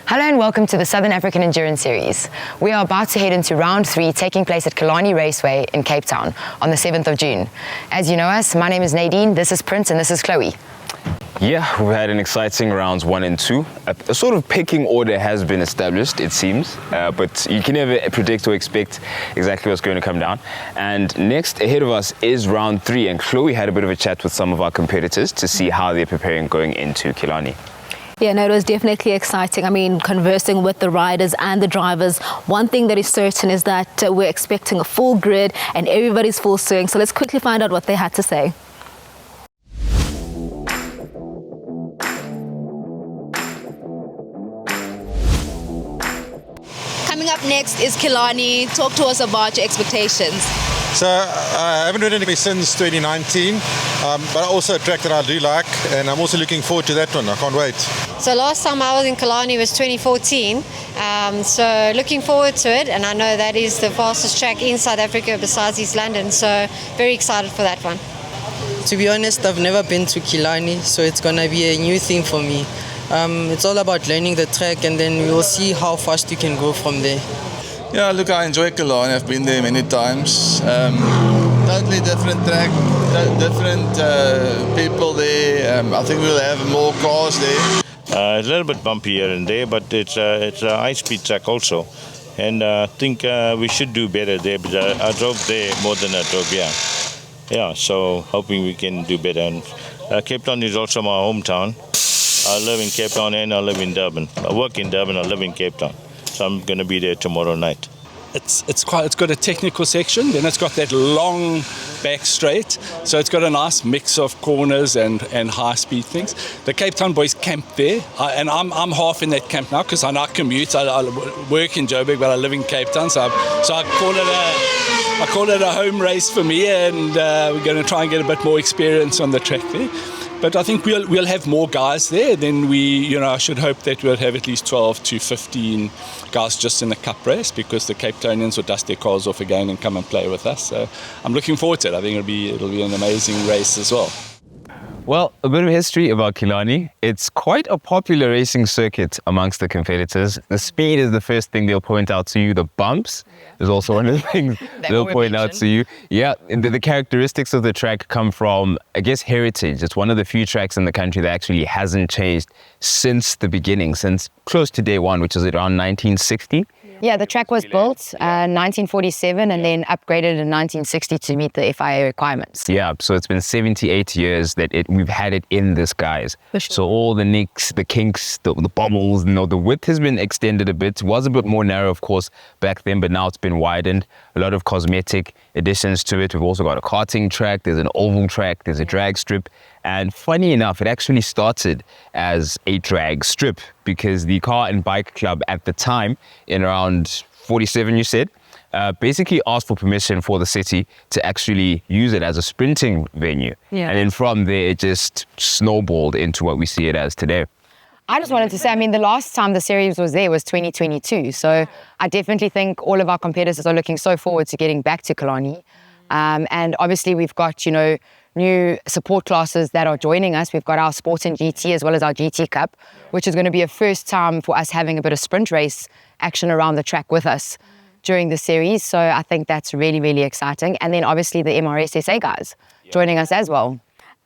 Hello and welcome to the Southern African Endurance Series. We are about to head into round 3, taking place at Killarney Raceway in Cape Town on the 7th of June. As you know us, my name is Nadine, this is Prince, and this is Chloe. Yeah, we've had an exciting rounds 1 and 2. A sort of pecking order has been established, it seems, but you can never predict or expect exactly what's going to come down. And next ahead of us is round 3, and Chloe had a bit of a chat with some of our competitors to see how they're preparing going into Killarney. Yeah, no, it was definitely exciting. I mean, conversing with the riders and the drivers, one thing that is certain is that we're expecting a full grid and everybody's full swing. So let's quickly find out what they had to say. Coming up next is Killarney. Talk to us about your expectations. So I haven't ridden it since 2019, but also a track that I do like, and I'm also looking forward to that one. I can't wait. So last time I was in Killarney was 2014, so looking forward to it, and I know that is the fastest track in South Africa besides East London, so very excited for that one. To be honest, I've never been to Killarney, so it's going to be a new thing for me. It's all about learning the track, and then we will see how fast you can go from there. Yeah, look, I enjoy Killarney. I've been there many times. Totally different track, different people there. I think we'll have more cars there. It's a little bit bumpy here and there, but it's a high-speed track also. And I think we should do better there, but I drove there more than I drove here. Yeah, so hoping we can do better. And Cape Town is also my hometown. I live in Cape Town and I live in Durban. I work in Durban, I live in Cape Town. So I'm going to be there tomorrow night. It's got a technical section, then it's got that long back straight. So it's got a nice mix of corners and high speed things. The Cape Town boys camp there, and I'm half in that camp now because I commute. I work in Joburg, but I live in Cape Town. So I call it a home race for me, and we're going to try and get a bit more experience on the track there. But I think we'll have more guys there. Then I should hope that we'll have at least 12 to 15 guys just in the cup race, because the Cape Townians will dust their cars off again and come and play with us. So I'm looking forward to it. I think it'll be an amazing race as well. Well, a bit of history about Killarney. It's quite a popular racing circuit amongst the competitors. The speed is the first thing they'll point out to you. The bumps is also one of the things they'll point out to you. Yeah, the characteristics of the track come from, I guess, heritage. It's one of the few tracks in the country that actually hasn't changed since the beginning, since close to day one, which is around 1960. Yeah, the track was built in 1947 and then upgraded in 1960 to meet the FIA requirements. Yeah, so it's been 78 years that we've had it in this guise. For sure. So all the nicks, the kinks, the bobbles, the width has been extended a bit. It was a bit more narrow, of course, back then, but now it's been widened. A lot of cosmetic additions to it. We've also got a karting track, there's an oval track, there's a drag strip. And funny enough, it actually started as a drag strip because the Car and Bike Club at the time, in around 47, you said, basically asked for permission for the city to actually use it as a sprinting venue. Yeah. And then from there, it just snowballed into what we see it as today. I just wanted to say, the last time the series was there was 2022. So I definitely think all of our competitors are looking so forward to getting back to Killarney. And obviously we've got, new support classes that are joining us. We've got our Sport and GT as well as our GT Cup, which is going to be a first time for us having a bit of sprint race action around the track with us during the series. So I think that's really, really exciting. And then obviously the MRSSA guys joining us as well.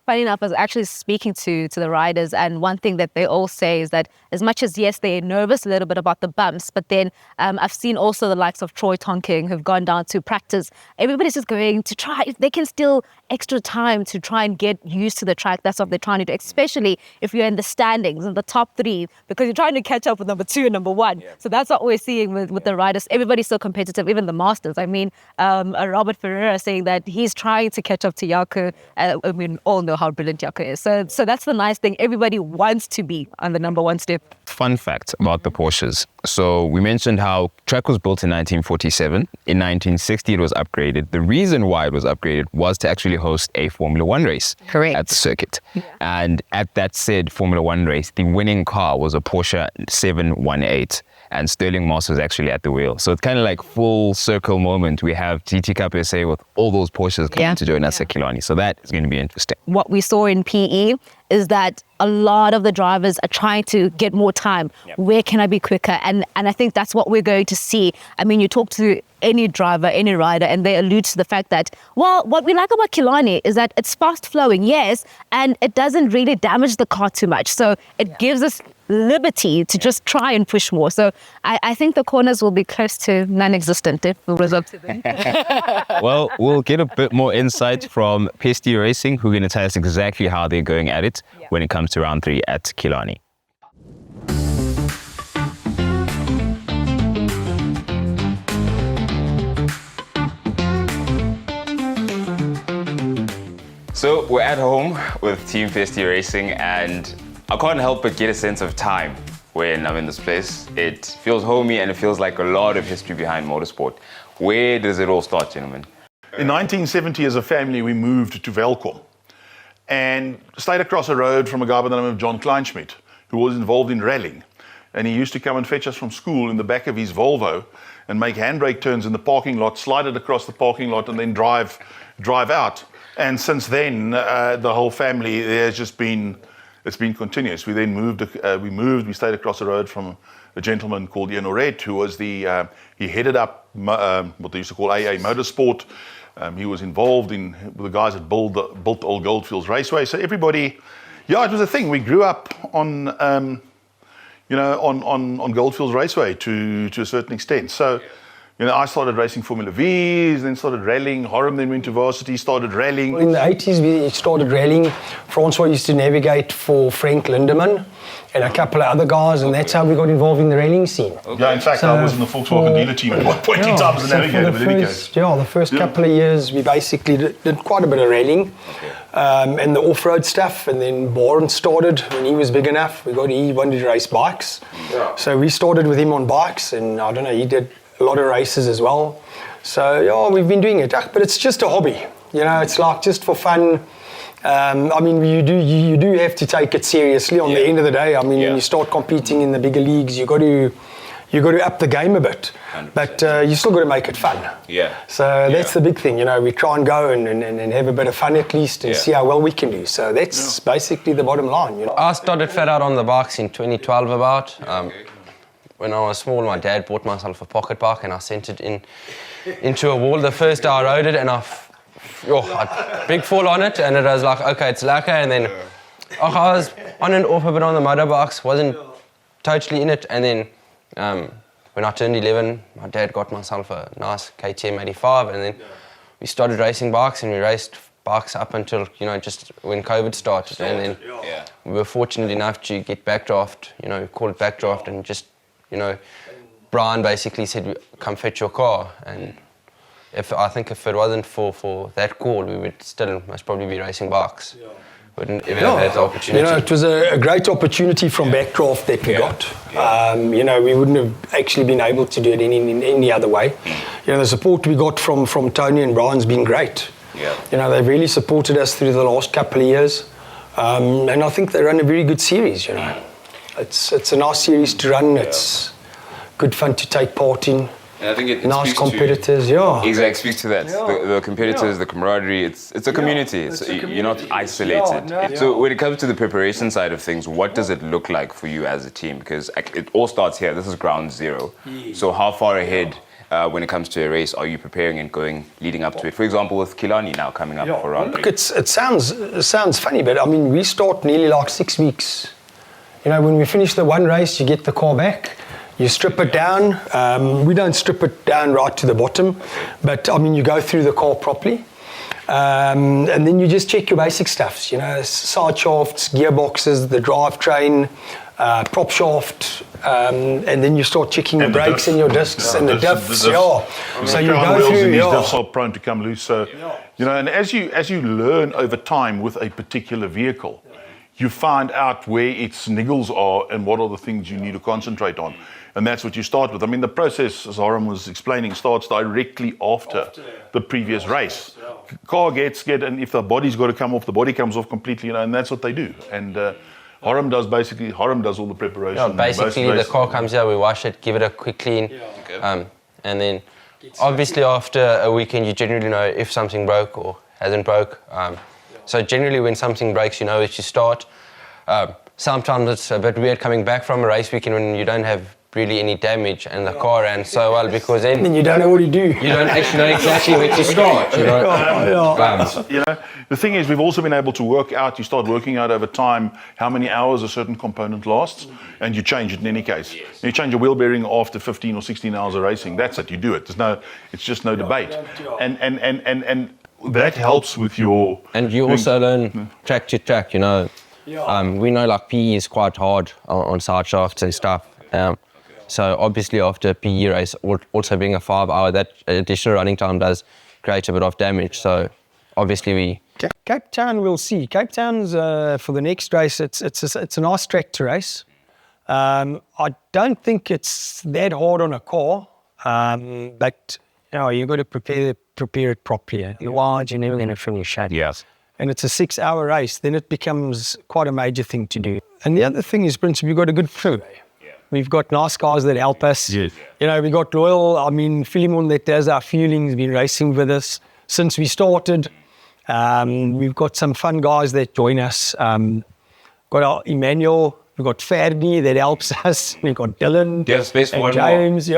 Funny enough, I was actually speaking to the riders, and one thing that they all say is that as much as, yes, they're nervous a little bit about the bumps, but then I've seen also the likes of Troy Tonking who've gone down to practice. Everybody's just going to try, if they can still extra time to try and get used to the track. That's what they're trying to do, especially if you're in the standings, in the top 3, because you're trying to catch up with number 2 and number 1. Yeah. So that's what we're seeing with the riders. Everybody's so competitive, even the masters. Robert Ferreira saying that he's trying to catch up to Jaco. All know how brilliant Jaco is. So that's the nice thing. Everybody wants to be on the number 1 step. Fun fact about the Porsches. So we mentioned how track was built in 1947. In 1960, it was upgraded. The reason why it was upgraded was to actually host a Formula 1 race. Correct. At the circuit. Yeah. And at that said Formula 1 race, the winning car was a Porsche 718. and Sterling Moss was actually at the wheel. So it's kind of like full circle moment. We have GT Cup SA with all those Porsches coming to join us at Killarney. So that is going to be interesting. What we saw in PE is that a lot of the drivers are trying to get more time. Where can I be quicker? And I think that's what we're going to see. I mean, you talk to any driver, any rider, and they allude to the fact that, well, what we like about Killarney is that it's fast flowing, yes, and it doesn't really damage the car too much. So it gives us liberty to just try and push more. So I think the corners will be close to non-existent if we result to them. Well, we'll get a bit more insight from Pesty Racing, who are going to tell us exactly how they're going at it when it comes to round 3 at Killarney. So we're at home with Team Pesty Racing, and I can't help but get a sense of time when I'm in this place. It feels homey and it feels like a lot of history behind motorsport. Where does it all start, gentlemen? In 1970, as a family, we moved to Velkom and stayed across the road from a guy by the name of John Kleinschmidt, who was involved in rallying. And he used to come and fetch us from school in the back of his Volvo and make handbrake turns in the parking lot, slide it across the parking lot, and then drive out. And since then, the whole family, it's been continuous. We then moved, we stayed across the road from a gentleman called Ian Oret, who was he headed up what they used to call AA Motorsport. He was involved with the guys that built the old Goldfields Raceway. So everybody, it was a thing. We grew up on Goldfields Raceway to a certain extent. So, I started racing Formula V's, then started rallying. Horam then went to varsity, started rallying. In the 80s, we started rallying. Francois used to navigate for Frank Lindemann and a couple of other guys, and that's how we got involved in the rallying scene. Okay. Yeah, in fact, I was in the Volkswagen dealer team at one point in time as a navigator. The first couple of years, we basically did quite a bit of rallying and the off-road stuff. And then Boren started when he was big enough. He wanted to race bikes. Yeah. So we started with him on bikes, and I don't know, he did a lot of races as well. So, we've been doing it. But it's just a hobby. It's like just for fun. You do have to take it seriously on the end of the day. When you start competing in the bigger leagues, you got to up the game a bit. 100%. But you still got to make it fun. Yeah. So that's the big thing. We try and go and have a bit of fun at least and see how well we can do. So that's basically the bottom line. I started flat out on the bikes in 2012 about. When I was small, my dad bought myself a pocket bike and I sent it into a wall. The first day I rode it and I had big fall on it, and it was like, okay, it's lacquer. And then I was on and off a bit on the motorbikes, wasn't totally in it. And then when I turned 11, my dad got myself a nice KTM 85, and then we started racing bikes, and we raced bikes up until, just when COVID started. And then we were fortunate enough to get backdraft, we call it backdraft, and just, Brian basically said, come fetch your car. And I think if it wasn't for that call, we would still most probably be racing bikes. Wouldn't even have had the opportunity. It was a great opportunity from backdraft that we got. We wouldn't have actually been able to do it in any other way. The support we got from Tony and Brian's been great. They've really supported us through the last couple of years. And I think they run a very good series, It's a nice series to run. It's good fun to take part in. And I think it nice competitors, Exactly, speaks to that. The competitors, the camaraderie. It's a community. You're not isolated. So when it comes to the preparation side of things, what does it look like for you as a team? Because it all starts here. This is ground zero. So how far ahead, when it comes to a race, are you preparing and leading up to it? For example, with Killarney now coming up for round 3. Look, it sounds funny, but we start nearly like 6 weeks. When we finish the one race, you get the car back. You strip it down. We don't strip it down right to the bottom, but you go through the car properly. And then you just check your basic stuffs, side shafts, gearboxes, the drivetrain, prop shaft, and then you start checking your brakes and your discs and the diffs. So you go through. These diffs are prone to come loose. So, and as you learn over time with a particular vehicle, you find out where its niggles are and what are the things you need to concentrate on. And that's what you start with. The process, as Horam was explaining, starts directly after the previous race. Car gets, and if the body's got to come off, the body comes off completely, and that's what they do. And Horam does all the preparation. Yeah, basically the car comes here, we wash it, give it a quick clean, and then obviously after a weekend you generally know if something broke or hasn't broke. So generally when something breaks, you know where to start. Sometimes it's a bit weird coming back from a race weekend when you don't have really any damage and the car ran so well, because then you don't know what to do. You don't actually know exactly where to start. You know? The thing is, we've also been able to work out. You start working out over time how many hours a certain component lasts, and you change it in any case. You change a wheel bearing after 15 or 16 hours of racing. That's it. You do it. It's just no debate. And that helps with your. And you also learn track to track. You know, we know like PE is quite hard on side shafts and stuff. So obviously after a PE race, also being a 5 hour, that additional running time does create a bit of damage. So obviously Cape Town, we'll see. Cape Town's for the next race. It's a nice track to race. I don't think it's that hard on a car, but you've got to prepare it properly. Otherwise, you're never going to finish it. Yes. And it's a 6 hour race. Then it becomes quite a major thing to do. And the other thing is, Prince, we've got a good crew. We've got nice guys that help us. Yes. We've got loyal, Philemon that does our fueling, has been racing with us since we started. We've got some fun guys that join us. Got our Emmanuel, we've got Ferdi that helps us. We've got Dylan, and James.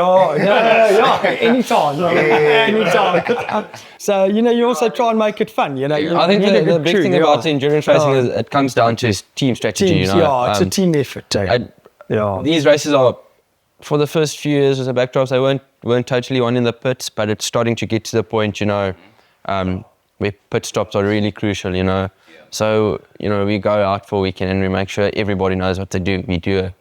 Anytime. Anytime. So, you also try and make it fun. I think the big thing about endurance racing is it comes down to team strategy. Teams, it's a team effort. These races are, for the first few years as a backdrops, they weren't totally on in the pits, but it's starting to get to the point, where pit stops are really crucial, So, we go out for a weekend and we make sure everybody knows what to do. We do a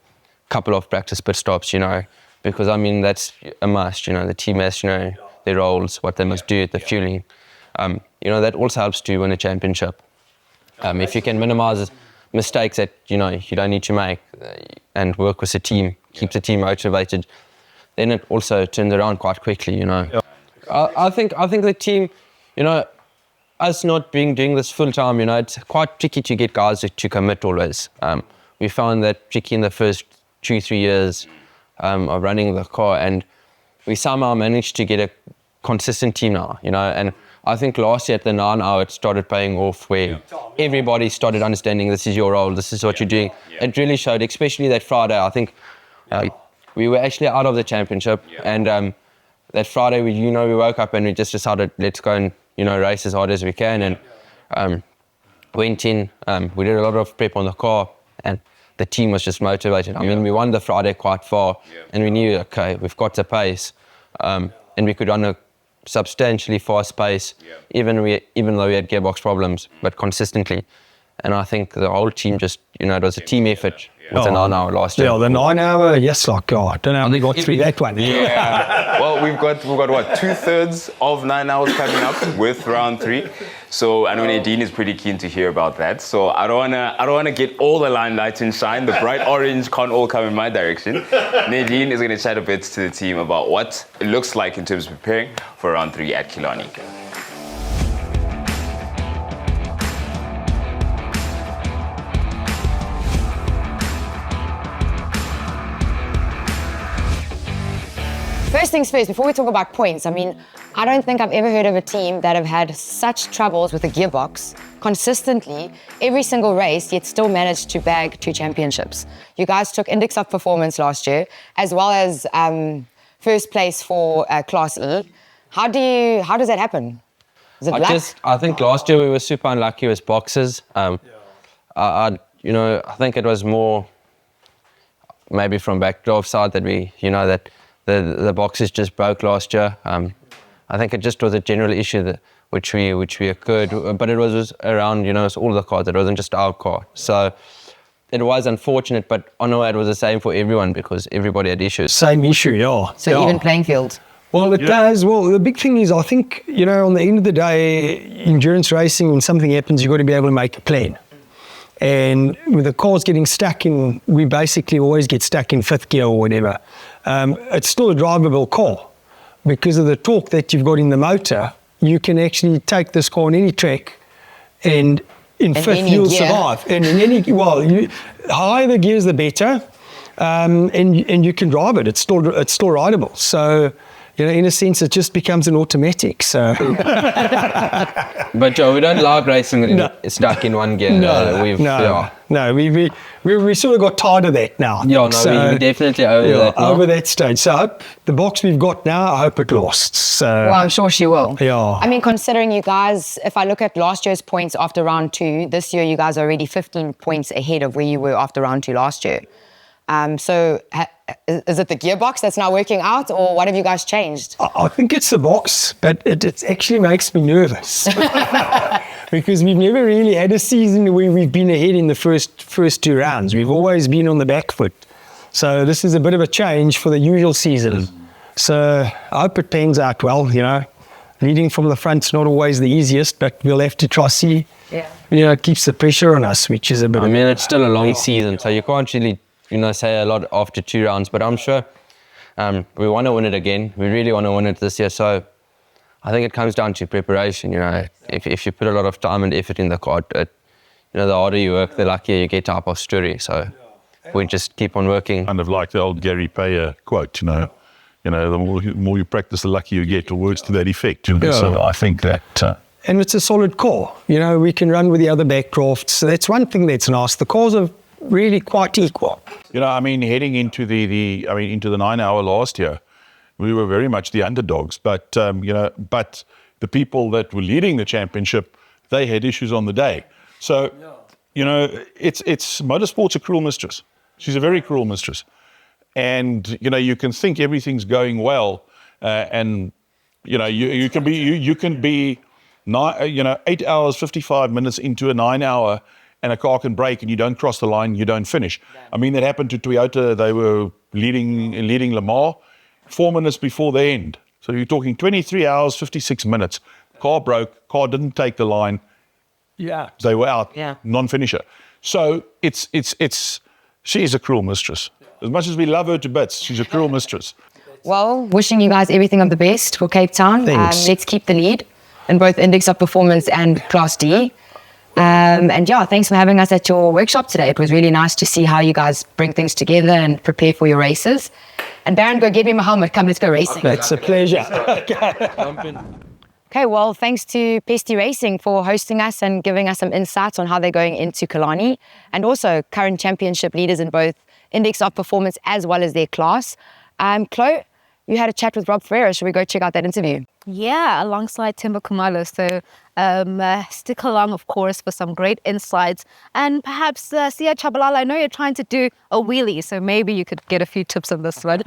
couple of practice pit stops, because, that's a must, the team has to know their roles, what they must do at the fueling. That also helps to win a championship. If you can minimize mistakes that you don't need to make and work with the team, keep the team motivated, then it also turns around quite quickly. I think the team, us not doing this full time, it's quite tricky to get guys to commit always. We found that tricky in the first 2-3 years of running the car, and we somehow managed to get a consistent team now, and I think last year at the 9 hour it started paying off, where everybody started understanding this is your role, this is what you're doing. It really showed, especially that Friday. I think we were actually out of the championship, and that Friday we woke up and we just decided let's go and race as hard as we can, and went in. We did a lot of prep on the car, and the team was just motivated. We won the Friday quite far, and we knew, okay, we've got the pace, and we could run a substantially fast pace, even though we had gearbox problems, but consistently. And I think the whole team just, it was a team effort with the 9 hour last year. Yeah, the 9 hour, yes, I don't know how we got through that one. Yeah. Well, we've got what, 2/3 of 9 hours coming up with round 3. So I know Nadine is pretty keen to hear about that. So I don't wanna get all the limelight and shine. The bright orange can't all come in my direction. Nadine is gonna chat a bit to the team about what it looks like in terms of preparing for round 3 at Killarney. First things first, before we talk about points, I don't think I've ever heard of a team that have had such troubles with the gearbox consistently every single race, yet still managed to bag 2 championships. You guys took Index of Performance last year, as well as first place for Class E. How does that happen? Is it luck? I think last year we were super unlucky with boxes. I think it was more maybe from backdraft side that that the boxes just broke last year. I think it just was a general issue which we occurred, but it was around it's all the cars. It wasn't just our car, so it was unfortunate. But I know it was the same for everyone because everybody had issues. Same issue, yeah. So even playing field. Well, it does. Well, the big thing is, I think on the end of the day, endurance racing, when something happens, you've got to be able to make a plan. And with the cars getting stuck in, we basically always get stuck in 5th gear or whatever. It's still a drivable car. Because of the torque that you've got in the motor, you can actually take this car on any track and in fifth, any you'll gear. survive. And in any, higher the gears, the better. And you can drive it. It's still rideable. So, in a sense, it just becomes an automatic. So, But Joe, we don't like racing stuck in one gear. We sort of got tired of that now. Yeah, no, we definitely over that now. Over that stage. So I hope the box we've got now, I hope it lasts. So, Well, I'm sure she will. Yeah. I mean, considering you guys, if I look at last year's points after round 2, this year you guys are already 15 points ahead of where you were after round 2 last year. So is it the gearbox that's now working out, or what have you guys changed? I think it's the box, but it actually makes me nervous because we've never really had a season where we've been ahead in the first 2 rounds. We've always been on the back foot. So this is a bit of a change for the usual season. So I hope it pans out well, Leading from the front's not always the easiest, but we'll have to try see. Yeah. It keeps the pressure on us, which is a bit it's still a long season, so you can't really say a lot after 2 rounds, but I'm sure we want to win it again. We really want to win it this year. So I think it comes down to preparation. If you put a lot of time and effort in the car, the harder you work, the luckier you get up our story. So we just keep on working. Kind of like the old Gary Payer quote, the more you practice, the luckier you get, or words to that effect. So I think that. And it's a solid car. We can run with the other backcrafts. So that's one thing that's nice. The cars are really quite equal. Heading into into the 9 hour last year, we were very much the underdogs. But but the people that were leading the championship, they had issues on the day. So, it's motorsport's a cruel mistress. She's a very cruel mistress, and you can think everything's going well, and you can be 8 hours 55 minutes into a 9 hour. And a car can break and you don't cross the line, you don't finish. That happened to Toyota. They were leading Le Mans 4 minutes before the end. So you're talking 23 hours, 56 minutes. Car broke, car didn't take the line. Yeah. They were out, Yeah. non-finisher. So she is a cruel mistress. As much as we love her to bits, she's a cruel mistress. Well, wishing you guys everything of the best for Cape Town. Thanks. Let's keep the lead in both Index of Performance and Class D. Thanks for having us at your workshop today. It was really nice to see how you guys bring things together and prepare for your races. And Baron, go get me my helmet. Come, let's go racing. It's a pleasure. Okay, well, thanks to Pesty Racing for hosting us and giving us some insights on how they're going into Killarney, and also current championship leaders in both Index of Performance as well as their class. Chloe, you had a chat with Rob Ferreira. Should we go check out that interview? Yeah, alongside Themba Khumalo. So stick along, of course, for some great insights. And perhaps, Sia Chabalala, I know you're trying to do a wheelie, so maybe you could get a few tips on this one.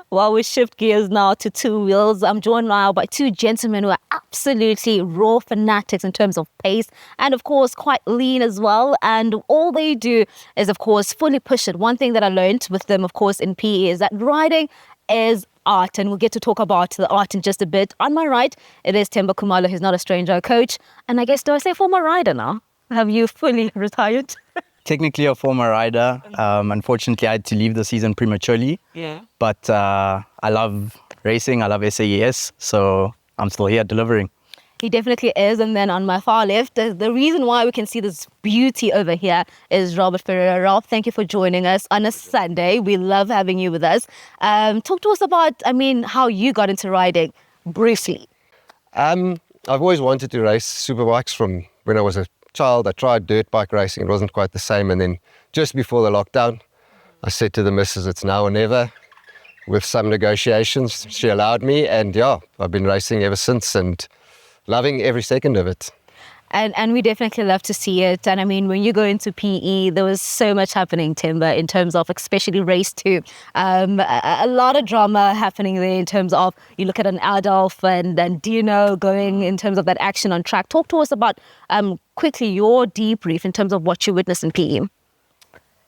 While we shift gears now to 2 wheels, I'm joined now by 2 gentlemen who are absolutely raw fanatics in terms of pace and, of course, quite lean as well. And all they do is, of course, fully push it. One thing that I learned with them, of course, in PE is that riding is art, and we'll get to talk about the art in just a bit. On my right, it is Themba Khumalo, who's not a stranger, coach. And I guess, do I say former rider now? Have you fully retired? Technically a former rider. Unfortunately, I had to leave the season prematurely. Yeah. But I love racing. I love SAES. So I'm still here delivering. He definitely is. And then on my far left, the reason why we can see this beauty over here is Robert Ferreira. Rob, thank you for joining us on a Sunday. We love having you with us. Talk to us about, how you got into riding, briefly. I've always wanted to race superbikes from when I was a child. I tried dirt bike racing. It wasn't quite the same. And then just before the lockdown, I said to the missus, it's now or never. With some negotiations, she allowed me. And I've been racing ever since and loving every second of it. And we definitely love to see it. And when you go into PE, there was so much happening, Themba, in terms of especially race 2. A lot of drama happening there in terms of, you look at an Adolf and Dino going in terms of that action on track. Talk to us about, quickly, your debrief in terms of what you witnessed in PE.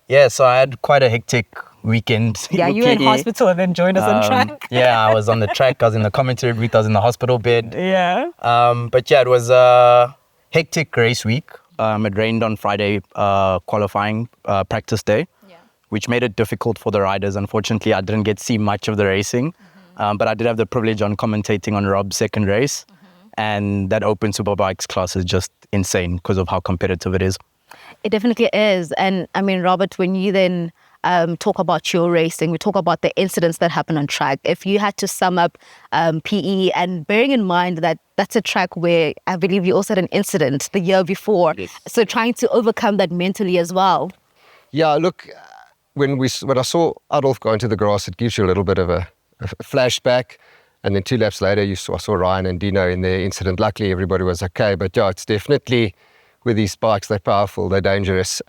Yeah, so I had quite a hectic weekend. Yeah, you were in hospital and then joined us on track. Yeah, I was on the track. I was in the commentary booth. I was in the hospital bed. Yeah. But yeah, it was a hectic race week. It rained on Friday qualifying practice day, which made it difficult for the riders. Unfortunately, I didn't get to see much of the racing, but I did have the privilege on commentating on Rob's second race. and that open superbikes class is just insane because of how competitive it is. It definitely is. And I mean, Robert, when you then talk about your racing, we talk about the incidents that happen on track. If you had to sum up PE, and bearing in mind that that's a track where I believe you also had an incident the year before. Yes. So trying to overcome that mentally as well. Yeah, look, when I saw Adolf go into the grass, it gives you a little bit of a flashback. And then 2 laps later, I saw Ryan and Dino in their incident. Luckily, everybody was okay. But yeah, it's definitely, with these bikes, they're powerful, they're dangerous.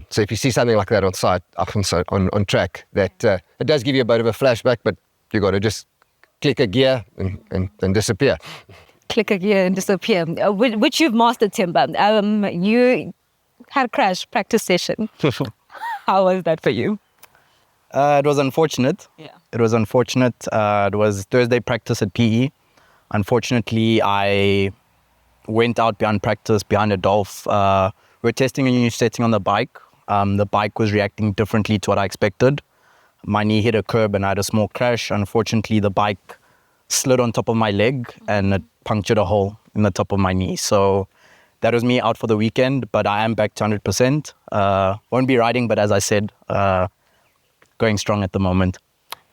So if you see something like that on site, on track, that it does give you a bit of a flashback, but you got to just click a gear and disappear. Click a gear and disappear, which you've mastered, Timber. You had a crash practice session. How was that for you? It was unfortunate. Yeah. It was unfortunate. It was Thursday practice at PE. Unfortunately, I went out behind practice, behind Adolf. We're testing a new setting on the bike. The bike was reacting differently to what I expected. My knee hit a curb and I had a small crash. Unfortunately, the bike slid on top of my leg and it punctured a hole in the top of my knee. So that was me out for the weekend, but I am back to 100%. Won't be riding, but as I said, going strong at the moment.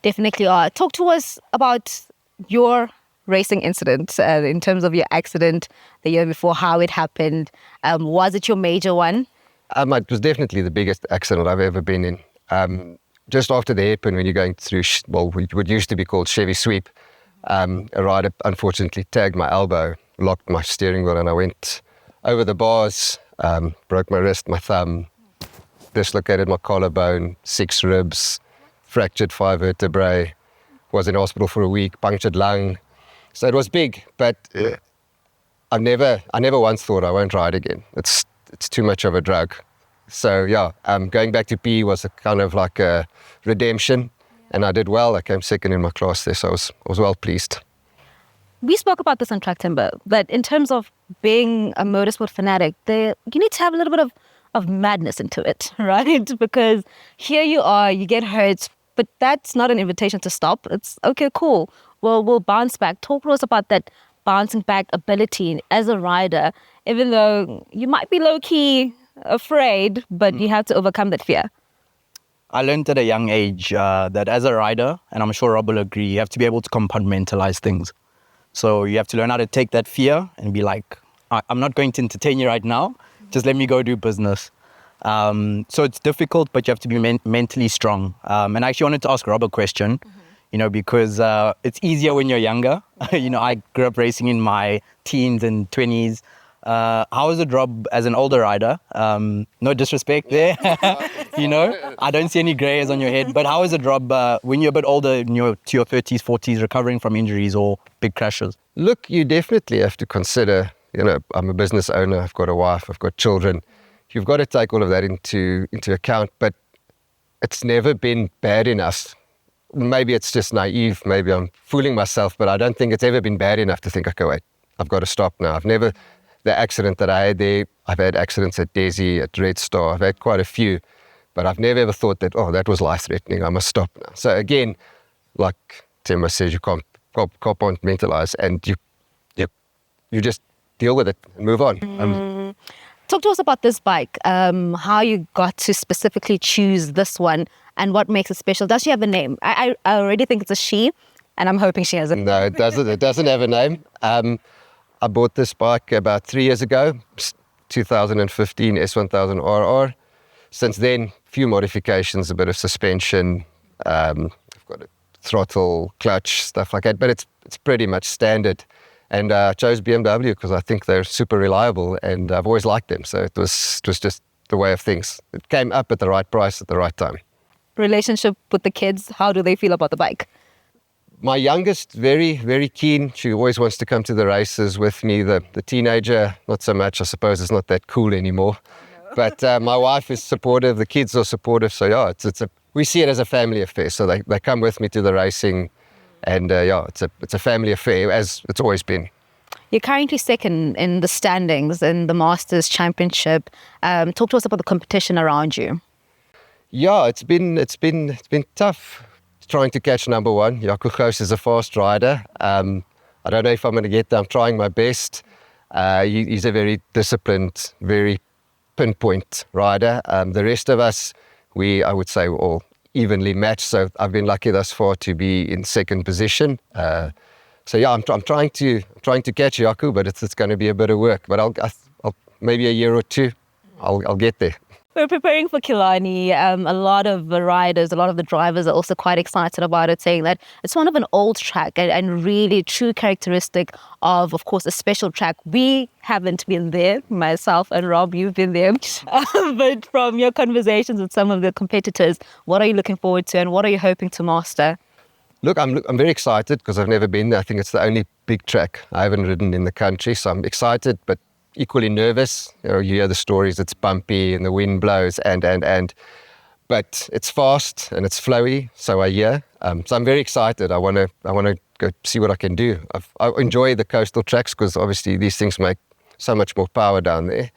Definitely are. Talk to us about your racing incident in terms of your accident the year before, how it happened. Was it your major one? It was definitely the biggest accident I've ever been in. Just after the hairpin, when you're going through, what used to be called Chevy Sweep, a rider unfortunately tagged my elbow, locked my steering wheel, and I went over the bars, broke my wrist, my thumb, dislocated my collarbone, 6 ribs, fractured 5 vertebrae, was in hospital for a week, punctured lung. So it was big, but I never once thought I won't ride again. It's too much of a drug. So yeah, going back to PE was a kind of like a redemption, and I did well. I came second in my class there, so I was well pleased. We spoke about this on Track Timber, but in terms of being a motorsport fanatic, you need to have a little bit of madness into it, right? Because here you are, you get hurt, but that's not an invitation to stop. It's okay, cool. Well, we'll bounce back. Talk to us about that bouncing back ability as a rider, even though you might be low-key afraid, but you have to overcome that fear. I learned at a young age that as a rider, and I'm sure Rob will agree, you have to be able to compartmentalize things. So you have to learn how to take that fear and be like, I'm not going to entertain you right now. Just let me go do business. So it's difficult, but you have to be mentally strong. And I actually wanted to ask Rob a question, because it's easier when you're younger. I grew up racing in my teens and 20s. How is it, Rob, as an older rider? No disrespect there. I don't see any grey hairs on your head. But how is it, Rob, when you're a bit older, to your 30s, 40s, recovering from injuries or big crashes? Look, you definitely have to consider, I'm a business owner, I've got a wife, I've got children. You've got to take all of that into account, but it's never been bad enough. Maybe it's just naive, maybe I'm fooling myself, but I don't think it's ever been bad enough to think, okay, wait, I've got to stop now. The accident that I had there, I've had accidents at Desi, at Red Star, I've had quite a few, but I've never ever thought that, that was life-threatening, I must stop now. So again, like Timber says, you can't compartmentalize, and you just deal with it and move on. Talk to us about this bike, how you got to specifically choose this one and what makes it special. Does she have a name? I already think it's a she, and I'm hoping she has a name. No, it doesn't. It doesn't have a name. I bought this bike about 3 years ago, 2015 S1000RR. Since then, few modifications, a bit of suspension. I've got a throttle, clutch, stuff like that, but it's pretty much standard. And I chose BMW because I think they're super reliable, and I've always liked them. So it was just the way of things. It came up at the right price at the right time. Relationship with the kids, how do they feel about the bike? My youngest, very, very keen. She always wants to come to the races with me. The teenager, not so much. I suppose it's not that cool anymore. No. But my wife is supportive. The kids are supportive. So yeah, we see it as a family affair. So they come with me to the racing. And it's a family affair, as it's always been. You're currently second in the standings in the Masters Championship. Talk to us about the competition around you. Yeah, it's been tough trying to catch number one. Jaco Gous is a fast rider. I don't know if I'm going to get there. I'm trying my best. He's a very disciplined, very pinpoint rider. The rest of us, I would say, we're all evenly matched. So I've been lucky thus far to be in second position. So yeah, I'm trying to catch Yaku, but it's going to be a bit of work. But I'll maybe a year or two, I'll get there. We're preparing for Killarney. A lot of the riders, a lot of the drivers are also quite excited about it, saying that it's one of an old track and really true characteristic of course, a special track. We haven't been there, myself and Rob, you've been there. But from your conversations with some of the competitors, what are you looking forward to and what are you hoping to master? Look, I'm very excited because I've never been there. I think it's the only big track I haven't ridden in the country, so I'm excited, but equally nervous. You hear the stories, it's bumpy and the wind blows but it's fast and it's flowy, so I hear. So I'm very excited. I want to go see what I can do. I enjoy the coastal tracks because obviously these things make so much more power down there.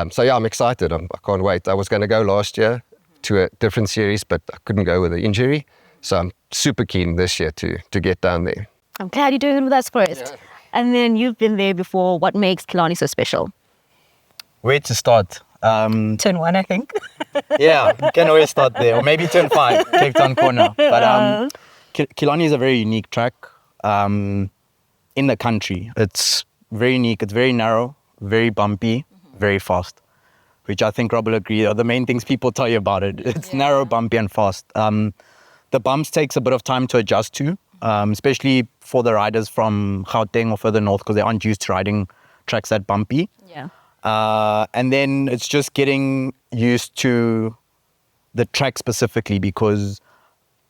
So yeah, I'm excited. I can't wait. I was going to go last year to a different series, but I couldn't go with the injury. So I'm super keen this year to get down there. I'm glad you're doing it with us first. Yeah. And then you've been there before. What makes Killarney so special? Where to start? Turn 1, I think. Yeah, you can always start there. Or maybe turn 5, Cape Town corner. But Killarney is a very unique track in the country. It's very unique. It's very narrow, very bumpy, very fast, which I think Rob will agree are the main things people tell you about it. It's narrow, bumpy and fast. The bumps takes a bit of time to adjust to, especially for the riders from Gauteng or further north because they aren't used to riding tracks that bumpy. Yeah. And then it's just getting used to the track specifically because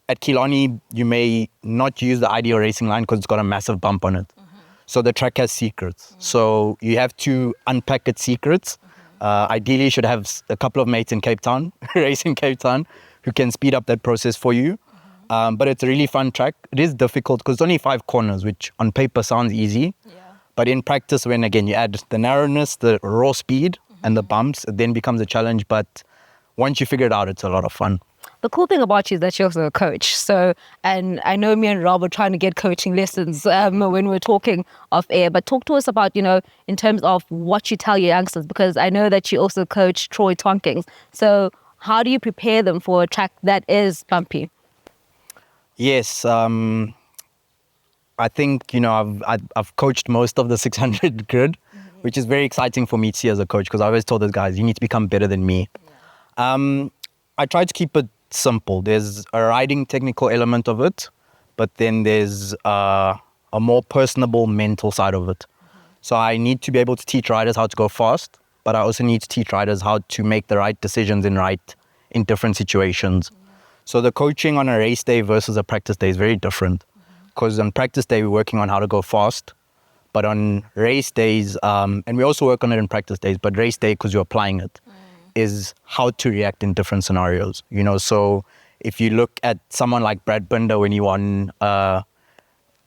at Killarney, you may not use the ideal racing line because it's got a massive bump on it. So the track has secrets. So you have to unpack its secrets. Ideally, you should have a couple of mates in Cape Town, racing Cape Town, who can speed up that process for you. But it's a really fun track. It is difficult because it's only 5 corners, which on paper sounds easy. But in practice, when again you add the narrowness, the raw speed and the bumps, it then becomes a challenge. But once you figure it out, it's a lot of fun. The cool thing about you is that you're also a coach. So, and I know me and Rob are trying to get coaching lessons when we're talking off air. But talk to us about, in terms of what you tell your youngsters, because I know that you also coach Troy Tonkings. So how do you prepare them for a track that is bumpy? Yes, I think, I've coached most of the 600 grid, which is very exciting for me to see as a coach because I always told those guys, you need to become better than me. I try to keep it simple. There's a riding technical element of it, but then there's a more personable mental side of it. So I need to be able to teach riders how to go fast, but I also need to teach riders how to make the right decisions in different situations. So the coaching on a race day versus a practice day is very different. Because on practice day, we're working on how to go fast. But on race days, and we also work on it in practice days, but race day, because you're applying it, is how to react in different scenarios. So if you look at someone like Brad Binder when he won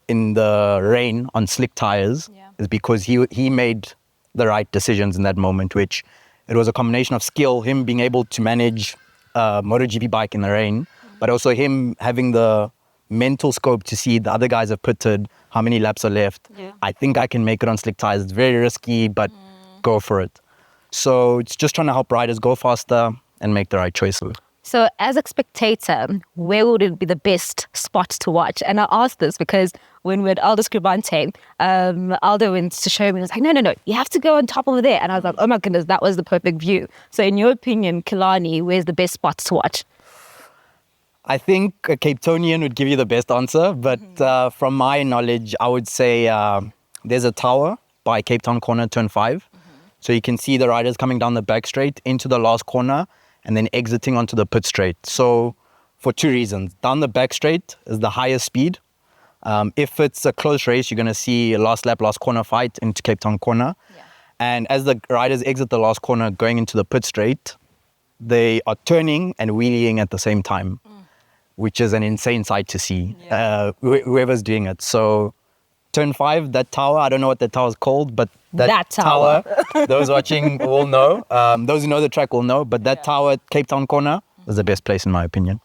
in the rain on slick tires, is because he made the right decisions in that moment, which it was a combination of skill, him being able to manage a MotoGP bike in the rain, but also him having the mental scope to see the other guys have pitted, how many laps are left. I think I can make it on slick tires. It's very risky, but go for it. So it's just trying to help riders go faster and make the right choices. So as a spectator, where would it be the best spot to watch? And I asked this because when we're at Aldo Scribante, Aldo went to show me and was like, no, you have to go on top over there. And I was like, oh my goodness, that was the perfect view. So in your opinion, Killarney, where's the best spots to watch? I think a Cape Townian would give you the best answer, but from my knowledge, I would say there's a tower by Cape Town corner, turn 5. So you can see the riders coming down the back straight into the last corner and then exiting onto the pit straight. So for 2 reasons. Down the back straight is the highest speed. If it's a close race, you're going to see a last lap, last corner fight into Cape Town corner. And as the riders exit the last corner going into the pit straight, they are turning and wheeling at the same time, which is an insane sight to see, whoever's doing it. So turn 5, that tower, I don't know what that tower is called, but that tower, those watching will know. Those who know the track will know, but that tower at Cape Town corner is the best place in my opinion.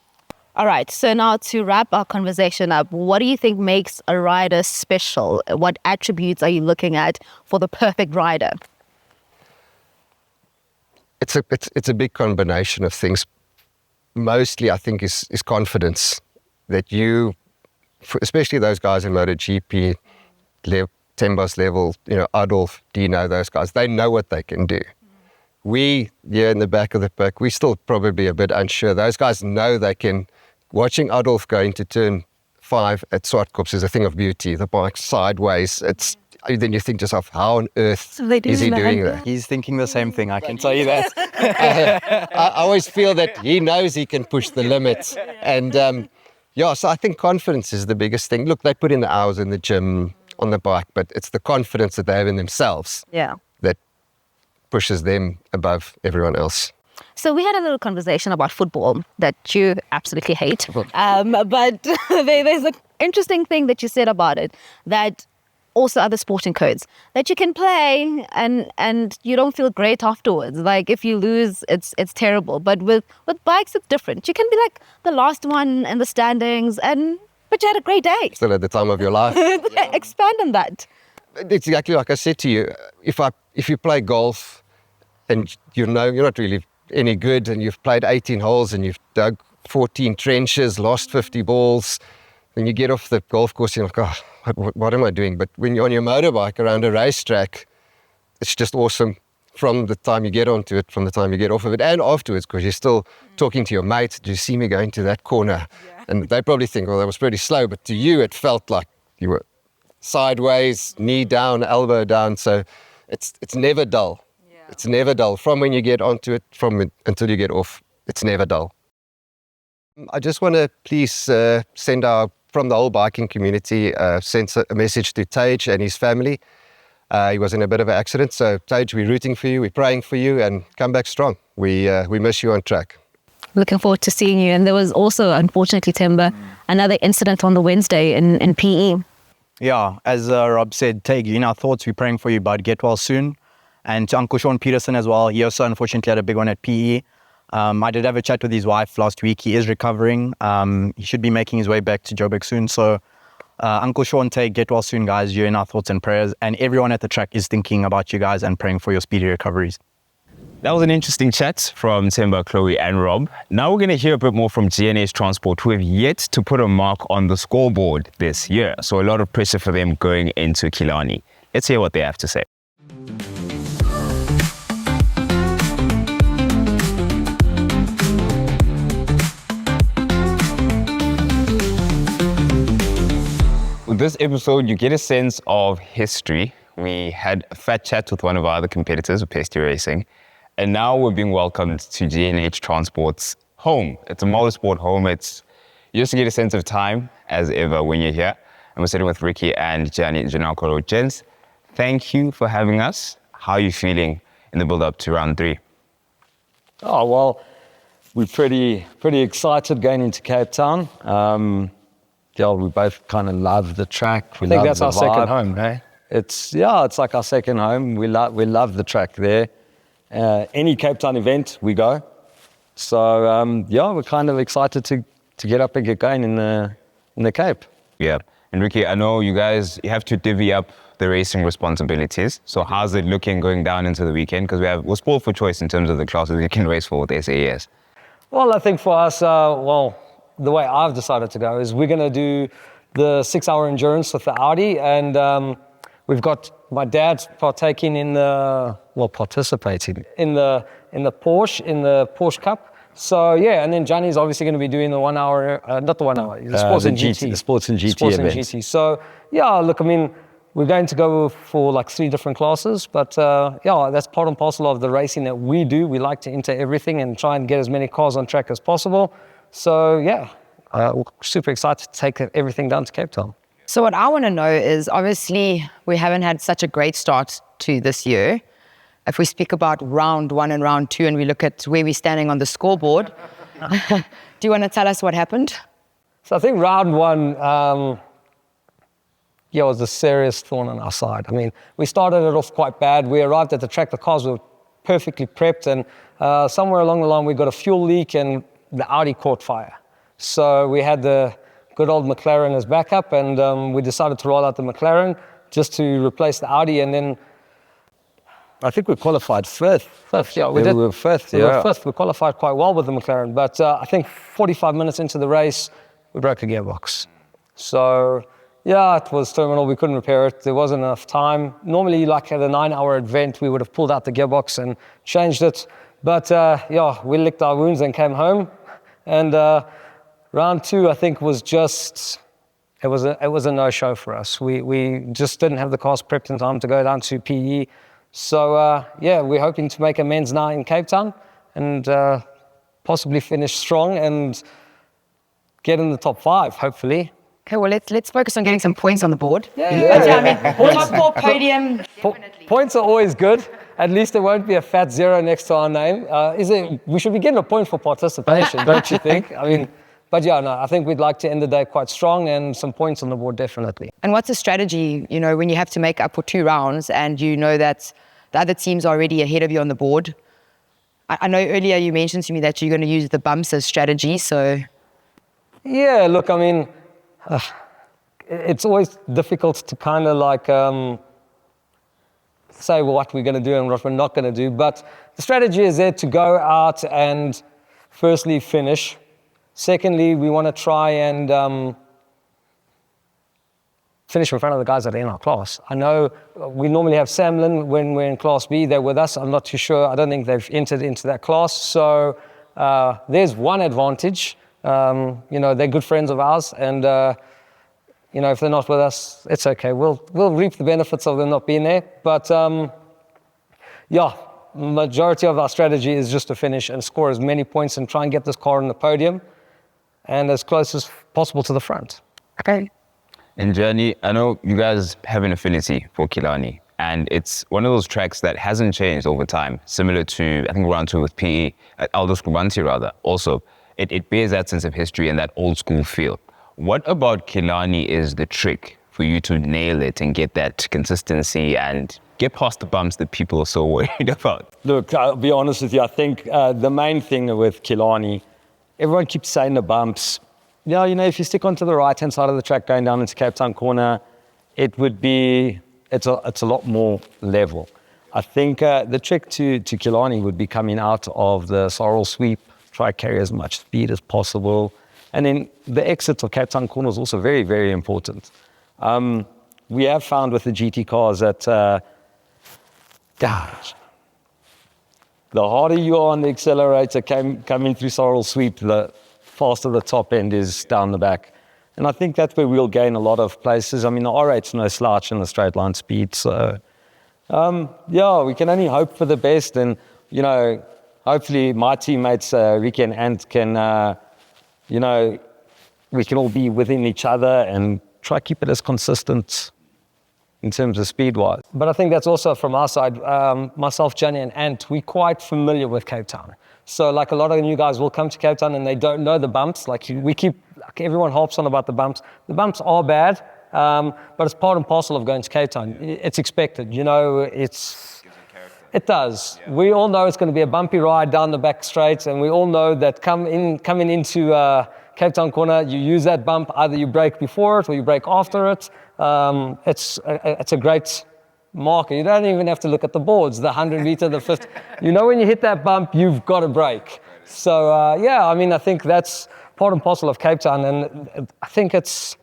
All right, so now to wrap our conversation up, what do you think makes a rider special? What attributes are you looking at for the perfect rider? It's a big combination of things. Mostly, I think, is confidence. That you, especially those guys in MotoGP, Tembo's level, Adolf, Dino, those guys, they know what they can do. We, here in the back of the pack, we're still probably a bit unsure. Those guys know they can. Watching Adolf go into turn 5 at Zwartkops is a thing of beauty. The bike sideways, then you think to yourself, how on earth is he doing that? He's thinking the same thing, I can tell you that. I always feel that he knows he can push the limits. And so I think confidence is the biggest thing. Look, they put in the hours in the gym, on the bike, but it's the confidence that they have in themselves that pushes them above everyone else. So we had a little conversation about football that you absolutely hate. But there's an interesting thing that you said about it, that also other sporting codes, that you can play and you don't feel great afterwards. Like if you lose, it's terrible. But with bikes, it's different. You can be like the last one in the standings, but you had a great day. Still at the time of your life. Expand on that. It's exactly like I said to you. If you play golf and you're not really any good, and you've played 18 holes and you've dug 14 trenches, lost 50 balls, then you get off the golf course and you're like, oh, what am I doing? But when you're on your motorbike around a racetrack, it's just awesome from the time you get onto it, from the time you get off of it, and afterwards, because you're still talking to your mates. Do you see me going to that corner? Yeah. And they probably think, well, that was pretty slow, but to you, it felt like you were sideways, knee down, elbow down. So it's never dull. It's never dull. From when you get onto it, until you get off, it's never dull. I just want to please send from the whole biking community, send a message to Tage and his family. He was in a bit of an accident, so Tage, we're rooting for you, we're praying for you, and come back strong. We miss you on track. Looking forward to seeing you. And there was also, unfortunately, Timber, another incident on the Wednesday in PE. Yeah, as Rob said, Tage, in our thoughts, we're praying for you, bud. Get well soon. And to Uncle Sean Peterson as well. He also unfortunately had a big one at PE. I did have a chat with his wife last week. He is recovering. He should be making his way back to Joburg soon. So Uncle Sean, Tage, get well soon, guys. You're in our thoughts and prayers. And everyone at the track is thinking about you guys and praying for your speedy recoveries. That was an interesting chat from Temba, Chloe and Rob. Now we're going to hear a bit more from G&H Transport, who have yet to put a mark on the scoreboard this year. So a lot of pressure for them going into Killarney. Let's hear what they have to say. With this episode, you get a sense of history. We had a fat chat with one of our other competitors, with Pesty Racing, and now we're being welcomed to G&H Transport's home. It's a motorsport home. You just get a sense of time, as ever, when you're here. And we're sitting with Ricky and Gianni Giancarlo. Gents, thank you for having us. How are you feeling in the build-up to round 3? Oh, well, we're pretty excited going into Cape Town. We both kind of love the track. I think that's our second home, eh? It's like our second home. We love the track there. Any Cape Town event, we go. So, we're kind of excited to get up and get going in the Cape. Yeah. And Ricky, I know you guys, you have to divvy up the racing responsibilities. So how's it looking going down into the weekend? Because we're spoiled for choice in terms of the classes we can race for with SAS. Well, I think for us, the way I've decided to go is we're going to do the 6-hour endurance with the Audi, and we've got my dad participating in the Porsche Cup. So and then Johnny's obviously going to be doing the 1 hour, not the 1 hour, the Sports and GT. The Sports and GT event. So look, I mean, we're going to go for like 3 different classes, but that's part and parcel of the racing that we do. We like to enter everything and try and get as many cars on track as possible. So, we're super excited to take everything down to Cape Town. So what I want to know is, obviously, we haven't had such a great start to this year. If we speak about round 1 and round 2 and we look at where we're standing on the scoreboard, do you want to tell us what happened? So I think round 1, was a serious thorn on our side. I mean, we started it off quite bad. We arrived at the track, the cars were perfectly prepped, and somewhere along the line we got a fuel leak and the Audi caught fire. So we had the good old McLaren as backup, and we decided to roll out the McLaren just to replace the Audi, and then I think we qualified fifth. Yeah, we were fifth. We were fifth. We qualified quite well with the McLaren, but I think 45 minutes into the race, we broke a gearbox. So yeah, it was terminal. We couldn't repair it. There wasn't enough time. Normally, like at a 9-hour event, we would have pulled out the gearbox and changed it. But yeah, we licked our wounds and came home. And round 2, I think, was just, it was a no-show for us. We just didn't have the cars prepped in time to go down to PE. So yeah, we're hoping to make amends now in Cape Town and possibly finish strong and get in the top 5, hopefully. Okay, well, let's focus on getting some points on the board. Yeah. I mean, top 4 podium. Points are always good. At least there won't be a fat 0 next to our name. We should be getting a point for participation, don't you think? I mean, but yeah, no, I think we'd like to end the day quite strong and some points on the board, definitely. And what's the strategy, you know, when you have to make up for 2 rounds and you know that the other team's already ahead of you on the board? I know earlier you mentioned to me that you're going to use the bumps as strategy, so... Yeah, look, I mean, it's always difficult to kind of like say what we're going to do and what we're not going to do. But the strategy is there to go out and firstly finish. Secondly, we want to try and finish in front of the guys that are in our class. I know we normally have Samlin when we're in Class B. They're with us. I'm not too sure. I don't think they've entered into that class. So there's one advantage. You know, they're good friends of ours, and you know, if they're not with us, it's okay. We'll reap the benefits of them not being there. But yeah, majority of our strategy is just to finish and score as many points and try and get this car on the podium and as close as possible to the front. Okay. And Journey, I know you guys have an affinity for Killarney, and it's one of those tracks that hasn't changed over time, similar to, I think, round 2 with PE, Aldous Kubanti rather. Also, it bears that sense of history and that old school feel. What about Killarney is the trick for you to nail it and get that consistency and get past the bumps that people are so worried about? Look, I'll be honest with you. I think the main thing with Killarney, everyone keeps saying the bumps. Yeah, you know, if you stick onto the right-hand side of the track going down into Cape Town corner, it would be, it's a lot more level. I think the trick to Killarney would be coming out of the sorrel sweep, try to carry as much speed as possible. And then the exit of Cape Town corner is also very, very important. We have found with the GT cars that the harder you are on the accelerator coming through sorrel sweep, the faster the top end is down the back. And I think that's where we'll gain a lot of places. I mean, the R8's no slouch in the straight line speed. So, yeah, we can only hope for the best. And, you know, hopefully my teammates, Ricky and Ant, can, you know, we can all be within each other and try to keep it as consistent in terms of speed-wise. But I think that's also from our side. Myself, Jenny, and Ant, we're quite familiar with Cape Town. So, like, a lot of the new guys will come to Cape Town and they don't know the bumps. Like, everyone harps on about the bumps. The bumps are bad, but it's part and parcel of going to Cape Town. It's expected, you know, it does. Yeah. We all know it's going to be a bumpy ride down the back straight, and we all know that coming into Cape Town corner, you use that bump, either you brake before it or you brake after it. It's a great marker. You don't even have to look at the boards, the 100 meter, the 50. You know, when you hit that bump, you've got to brake. So, yeah, I mean, I think that's part and parcel of Cape Town, and I think it's,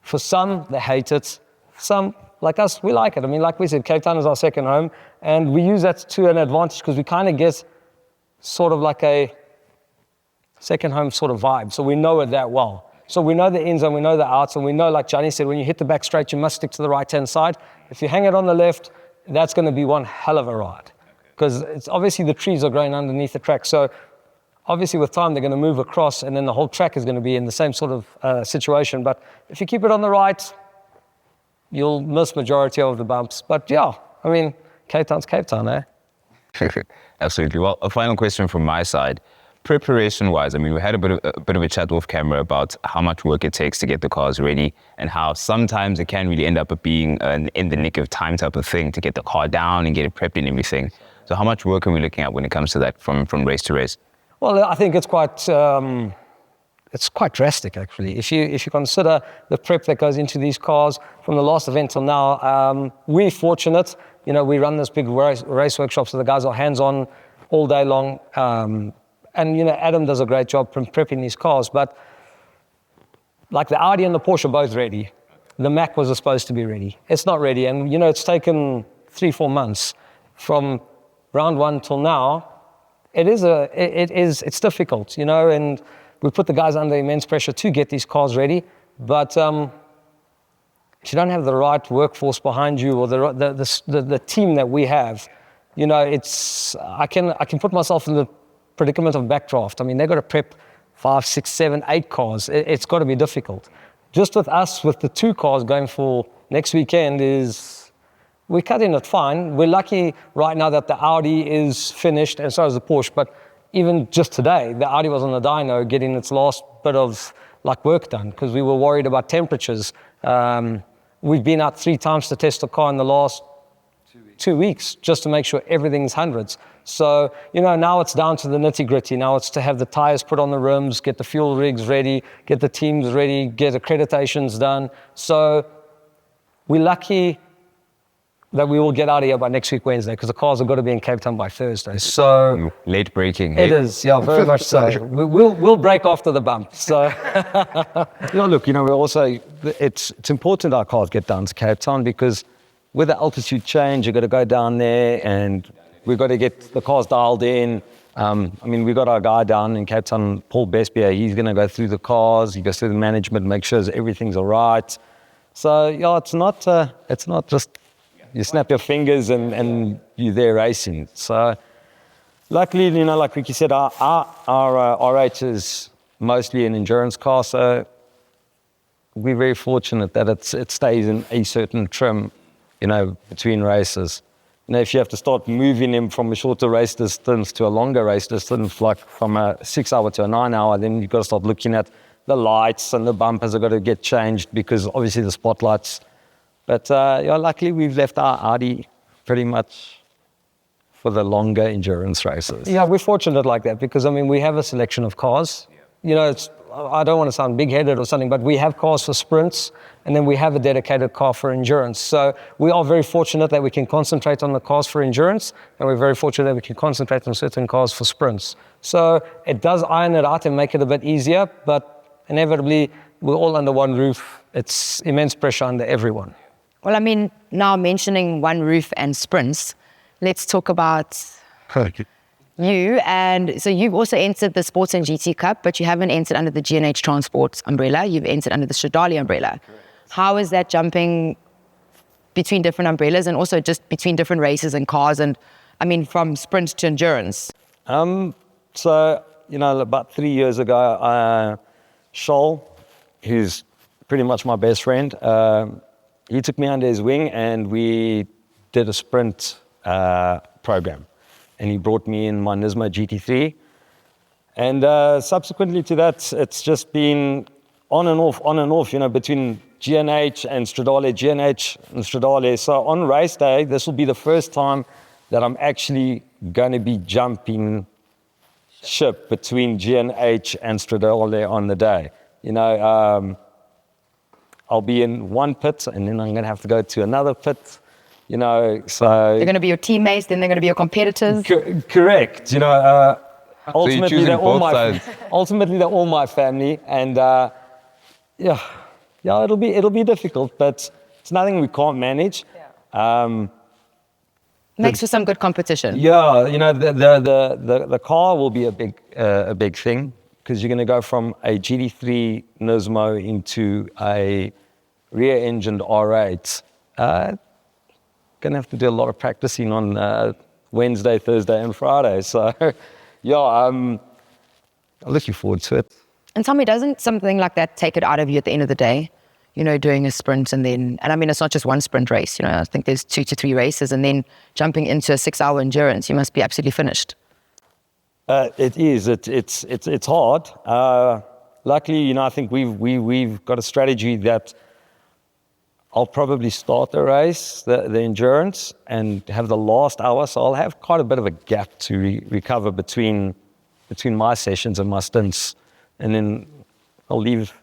for some, they hate it. Some, like us, we like it. I mean, like we said, Cape Town is our second home, and we use that to an advantage because we kind of get sort of like a second home sort of vibe. So we know it that well. So we know the ins and we know the outs, and we know, like Johnny said, when you hit the back straight, you must stick to the right-hand side. If you hang it on the left, that's going to be one hell of a ride because it's obviously the trees are growing underneath the track. So obviously with time, they're going to move across, and then the whole track is going to be in the same sort of situation. But if you keep it on the right, you'll miss majority of the bumps. But yeah, I mean, Cape Town's Cape Town, eh? Absolutely. Well, a final question from my side. Preparation-wise, I mean, we had a bit of a chat off camera about how much work it takes to get the cars ready and how sometimes it can really end up being an in the nick of time type of thing to get the car down and get it prepped and everything. So how much work are we looking at when it comes to that from race to race? Well, I think it's quite it's quite drastic actually. If you consider the prep that goes into these cars from the last event till now, we're fortunate. You know, we run this big race workshop, so the guys are hands-on all day long. And you know, Adam does a great job prepping these cars. But like the Audi and the Porsche are both ready. The Mac was supposed to be ready. It's not ready, and you know, it's taken 3-4 months from round 1 till now. It's difficult, you know, and we put the guys under immense pressure to get these cars ready. But if you don't have the right workforce behind you, or the team that we have, you know, I can put myself in the predicament of backdraft. I mean, they've got to prep 5, 6, 7, 8 cars. It's got to be difficult. Just with us, with the 2 cars going for next weekend, we're cutting it fine. We're lucky right now that the Audi is finished, and so is the Porsche. But even just today, the Audi was on the dyno getting its last bit of like work done because we were worried about temperatures. We've been out 3 times to test the car in the last 2 weeks just to make sure everything's hundreds. So, you know, now it's down to the nitty gritty. Now it's to have the tires put on the rims, get the fuel rigs ready, get the teams ready, get accreditations done. So we're lucky that we will get out of here by next week, Wednesday, because the cars have got to be in Cape Town by Thursday. So late breaking. It is, yeah, very much so. We'll break after the bump. So, yeah, look, you know, we also it's important our cars get down to Cape Town because with the altitude change, you've got to go down there and we've got to get the cars dialed in. I mean, we've got our guy down in Cape Town, Paul Bespier. He's going to go through the cars. He goes through the management, make sure everything's all right. So, yeah, it's not just you snap your fingers and you're there racing. So, luckily, you know, like Ricky said, our R8 is mostly an endurance car. So, we're very fortunate that it stays in a certain trim, you know, between races. You know, if you have to start moving him from a shorter race distance to a longer race distance, like from a 6-hour to a 9-hour, then you've got to start looking at the lights and the bumpers have got to get changed because obviously the spotlights. But yeah, luckily we've left our Audi pretty much for the longer endurance races. Yeah, we're fortunate like that because, I mean, we have a selection of cars. You know, I don't want to sound big-headed or something, but we have cars for sprints and then we have a dedicated car for endurance. So we are very fortunate that we can concentrate on the cars for endurance and we're very fortunate that we can concentrate on certain cars for sprints. So it does iron it out and make it a bit easier, but inevitably we're all under one roof. It's immense pressure under everyone. Well, I mean, now mentioning one roof and sprints, let's talk about you. And so you've also entered the Sports and GT Cup, but you haven't entered under the G&H Transport umbrella. You've entered under the Stradale umbrella. How is that jumping between different umbrellas and also just between different races and cars and, I mean, from sprint to endurance? So, you know, about 3 years ago, Shoal, who's pretty much my best friend, he took me under his wing and we did a sprint program. And he brought me in my Nismo GT3. And subsequently to that, it's just been on and off, you know, between G&H and Stradale, G&H and Stradale. So on race day, this will be the first time that I'm actually going to be jumping ship between G&H and Stradale on the day. You know, I'll be in one pit and then I'm going to have to go to another pit, you know, so... They're going to be your teammates, then they're going to be your competitors? Correct. You know, ultimately, they're all my family. And, yeah, it'll be difficult, but it's nothing we can't manage. Makes for some good competition. Yeah, you know, the car will be a big thing because you're going to go from a GT3 Nismo into a rear-engined R8. Going to have to do a lot of practicing on Wednesday, Thursday, and Friday. So, yeah, I'm looking forward to it. And tell me, doesn't something like that take it out of you at the end of the day? You know, doing a sprint and I mean, it's not just one sprint race. You know, I think there's 2 to 3 races and then jumping into a 6-hour endurance, you must be absolutely finished. It is. It's hard. Luckily, you know, I think we've got a strategy that I'll probably start the race, the endurance, and have the last hour. So I'll have quite a bit of a gap to recover between my sessions and my stints. And then I'll leave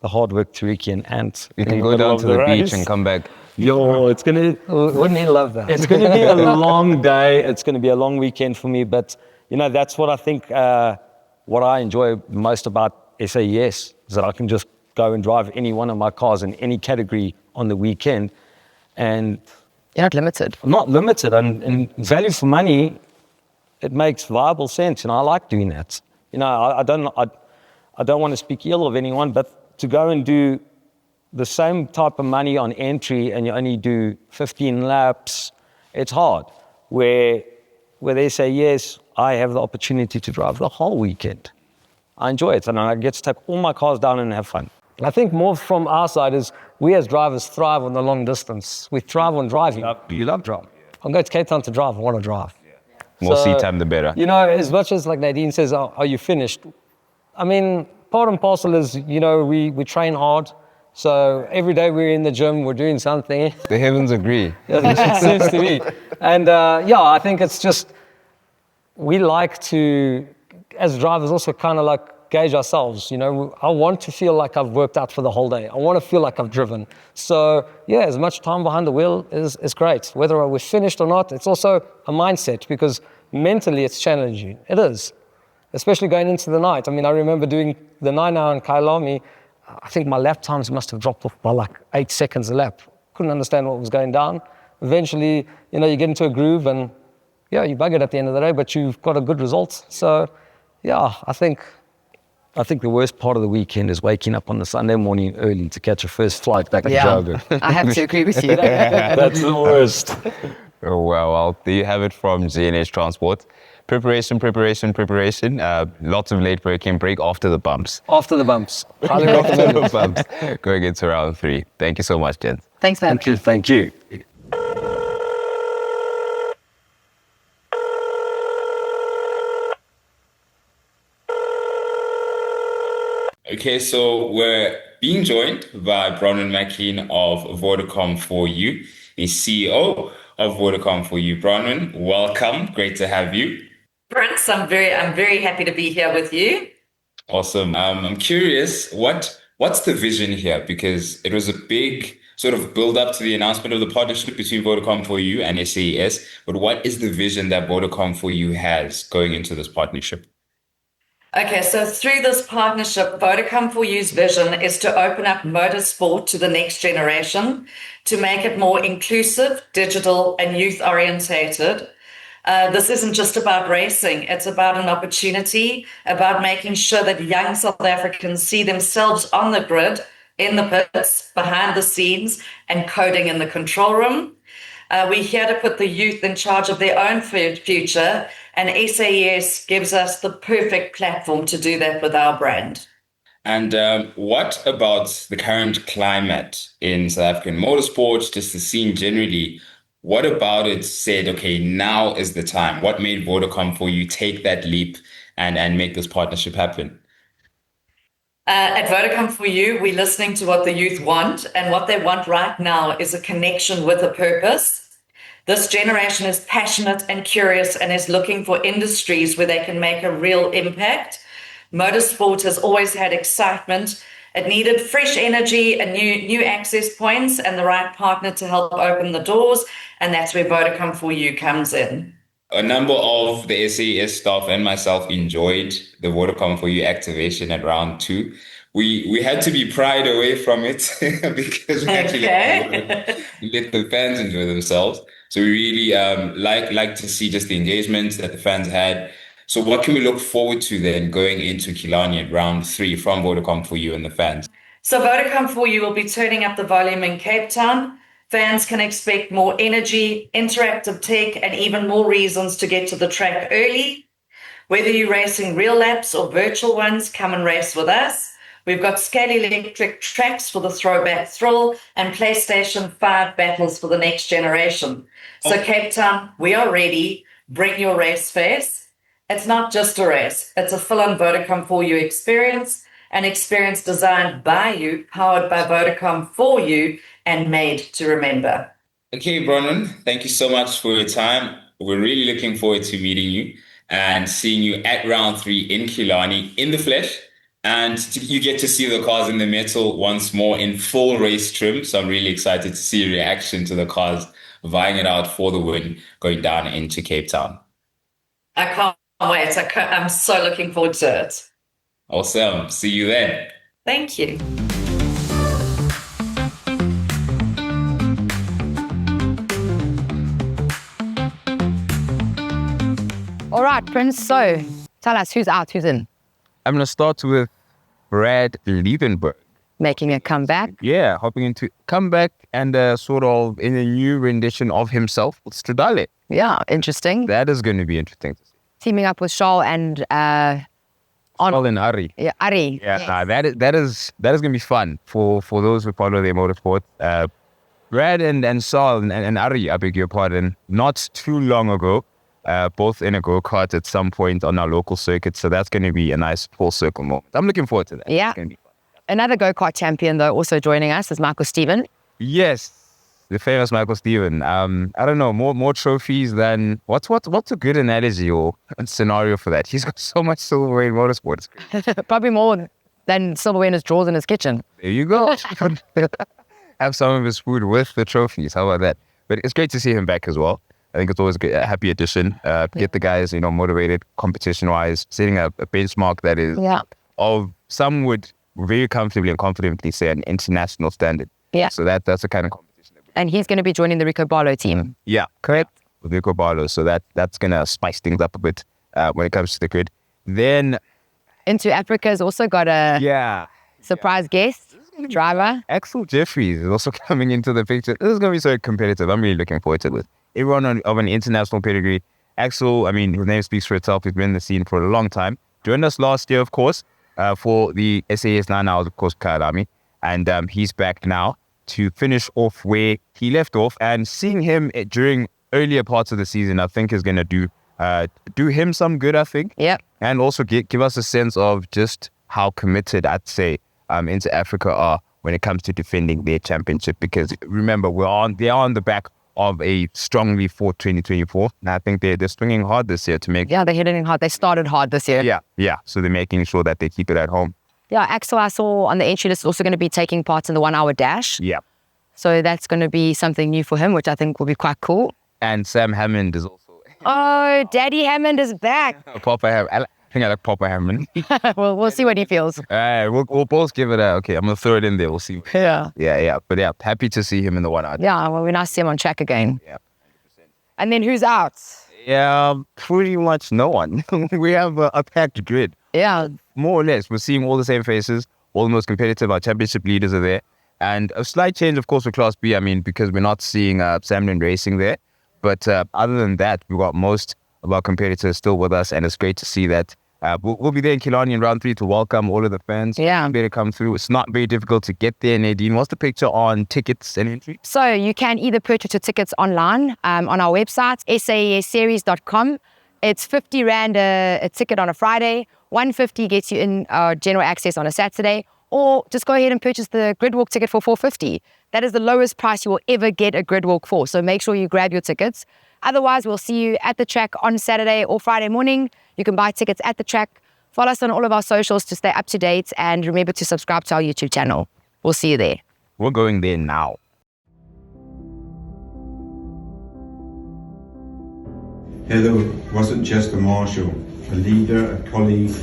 the hard work to Ricky and Ant. You can go down to the beach and come back. Yo, it's gonna. Wouldn't he love that? It's gonna be a long day. It's gonna be a long weekend for me. But that's what I think. What I enjoy most about SAS is that I can just go and drive any one of my cars in any category on the weekend, and you're not limited. I'm not limited, and value for money, it makes viable sense. I like doing that. I don't want to speak ill of anyone, but to go and do the same type of money on entry and you only do 15 laps, it's hard. Where they say, yes, I have the opportunity to drive the whole weekend. I enjoy it, and I get to take all my cars down and have fun. I think more from our side is we as drivers thrive on the long distance. We thrive on driving. You love driving. I'll go to Cape Town to drive. I want to drive. More seat time, the better. As much as like Nadine says, are you finished? I mean, part and parcel is, we train hard. So every day we're in the gym, we're doing something. The heavens agree. It seems to be. And I think it's just, we like to, as drivers, also kind of like gauge ourselves. I want to feel like I've worked out for the whole day. I want to feel like I've driven. So as much time behind the wheel is great. Whether we're finished or not, it's also a mindset, because mentally it's challenging. It is, especially going into the night. I mean, I remember doing the 9-hour in Killarney. I think my lap times must have dropped off by like 8 seconds a lap. Couldn't understand what was going down. Eventually, you get into a groove and you bug it at the end of the day, but you've got a good result. So I think the worst part of the weekend is waking up on the Sunday morning early to catch a first flight back to Joburg. I have to agree with you. That's the worst. Oh, well, there you have it from G&H Transport. Preparation. Lots of late break after the bumps. After the bumps. After the bumps. Going into round 3. Thank you so much, gents. Thanks, man. Thank you. Okay, so we're being joined by Bronwyn McLean of Vodacom for You, the CEO of Vodacom for You. Bronwyn, welcome. Great to have you. Prince, I'm very happy to be here with you. Awesome. I'm curious, what's the vision here? Because it was a big sort of build up to the announcement of the partnership between Vodacom for You and SAS. But what is the vision that Vodacom for You has going into this partnership? Okay, so through this partnership, Vodacom for You's vision is to open up motorsport to the next generation, to make it more inclusive, digital, and youth-orientated. This isn't just about racing. It's about an opportunity, about making sure that young South Africans see themselves on the grid, in the pits, behind the scenes, and coding in the control room. We're here to put the youth in charge of their own future, and SAS gives us the perfect platform to do that with our brand. And what about the current climate in South African motorsport, just the scene generally? What about it said, okay, now is the time? What made Vodacom for You take that leap and make this partnership happen? At Vodacom for You, we're listening to what the youth want, and what they want right now is a connection with a purpose. This generation is passionate and curious and is looking for industries where they can make a real impact. Motorsport has always had excitement. It needed fresh energy and new access points and the right partner to help open the doors, and that's where Vodacom for You comes in. A number of the SAS staff and myself enjoyed the Vodacom for You activation at round 2. We had to be pried away from it because we actually let the fans enjoy themselves. So we really like to see just the engagement that the fans had. So what can we look forward to then going into Killarney at round 3 from Vodacom for You and the fans? So Vodacom for You will be turning up the volume in Cape Town. Fans can expect more energy, interactive tech, and even more reasons to get to the track early. Whether you're racing real laps or virtual ones, come and race with us. We've got scale electric tracks for the throwback thrill and PlayStation 5 battles for the next generation. So Cape Town, we are ready. Bring your race face. It's not just a race. It's a full-on Vodacom for You experience, an experience designed by you, powered by Vodacom for You, and made to remember. Okay, Bronwyn, thank you so much for your time. We're really looking forward to meeting you and seeing you at round 3 in Killarney in the flesh. And you get to see the cars in the metal once more in full race trim. So I'm really excited to see a reaction to the cars vying it out for the win going down into Cape Town. I can't wait. I'm so looking forward to it. Awesome. See you then. Thank you. All right, Prince. So tell us who's out, who's in. I'm going to start with Brad Liebenberg. Making a comeback. Yeah, hopping into comeback and sort of in a new rendition of himself with Stradale. Yeah, interesting. That is going to be interesting to see. Teaming up with Charles and Charles and Ari. Yeah, Ari. Yeah, yes. That is going to be fun for those who follow their motorsport. Brad and Charles and Ari, I beg your pardon, not too long ago, both in a go-kart at some point on our local circuit. So that's going to be a nice full circle moment. I'm looking forward to that. Yeah. It's going to be fun. Another go-kart champion, though, also joining us is Michael Steven. Yes, the famous Michael Steven. I don't know, more trophies than... What's a good analogy or a scenario for that? He's got so much silverware in motorsport. Probably more than silverware in his drawers in his kitchen. There you go. Have some of his food with the trophies. How about that? But it's great to see him back as well. I think it's always a happy addition. Get the guys, motivated competition-wise, setting a benchmark that is of some would very comfortably and confidently say an international standard. Yeah. So that's the kind of competition. And he's going to be joining the Rico Barlow team. Yeah, correct. With Rico Barlow. So that's going to spice things up a bit when it comes to the grid. Then Into Africa's also got a surprise guest driver. Axel Jeffries is also coming into the picture. This is going to be so competitive. I'm really looking forward to it. Everyone of an international pedigree. Axel, I mean, his name speaks for itself. He's been in the scene for a long time. Joined us last year, of course, for the SAS 9 Hours, of course, Killarney. And he's back now to finish off where he left off. And seeing him during earlier parts of the season, I think is going to do him some good, I think. Yep. And also give us a sense of just how committed, I'd say, Into Africa are when it comes to defending their championship. Because remember, they are on the back of a strongly fought 2024. And I think they're swinging hard this year to make... Yeah, they're hitting hard. They started hard this year. Yeah. So they're making sure that they keep it at home. Yeah, Axel, I saw on the entry list, is also going to be taking part in the 1 hour dash. Yeah. So that's going to be something new for him, which I think will be quite cool. And Sam Hammond is also... Oh, Daddy Hammond is back. Papa Hammond. I think I like Papa Hammond. Well, we'll see what he feels. We'll both give it okay, I'm going to throw it in there. We'll see. Yeah. But yeah, happy to see him in the 1 hour. Yeah, well, we're nice to see him on track again. Yeah. 100%. And then who's out? Yeah, pretty much no one. We have a packed grid. Yeah. More or less. We're seeing all the same faces, all the most competitive. Our championship leaders are there. And a slight change, of course, for Class B, I mean, because we're not seeing Samlin Racing there. But other than that, we've got most of our competitors still with us. And it's great to see that we'll be there in Killarney in round 3 to welcome all of the fans. Yeah. To come through. It's not very difficult to get there. Nadine, what's the picture on tickets and entry? So you can either purchase your tickets online on our website, saesseries.com. It's 50 Rand a ticket on a Friday. 150 gets you in general access on a Saturday. Or just go ahead and purchase the gridwalk ticket for 450. That is the lowest price you will ever get a gridwalk for. So make sure you grab your tickets. Otherwise, we'll see you at the track on Saturday or Friday morning. You can buy tickets at the track. Follow us on all of our socials to stay up to date. And remember to subscribe to our YouTube channel. We'll see you there. We're going there now. Heather wasn't just a marshal, a leader, a colleague.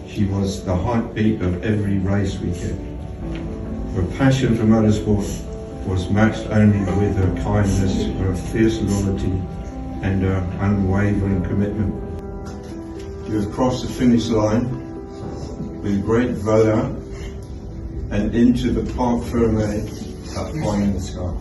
She was the heartbeat of every race weekend. Her passion for motorsport was matched only with her kindness, her fierce loyalty, and her unwavering commitment. She has crossed the finish line with great valor and into the Parc Fermé at Point in the Sky.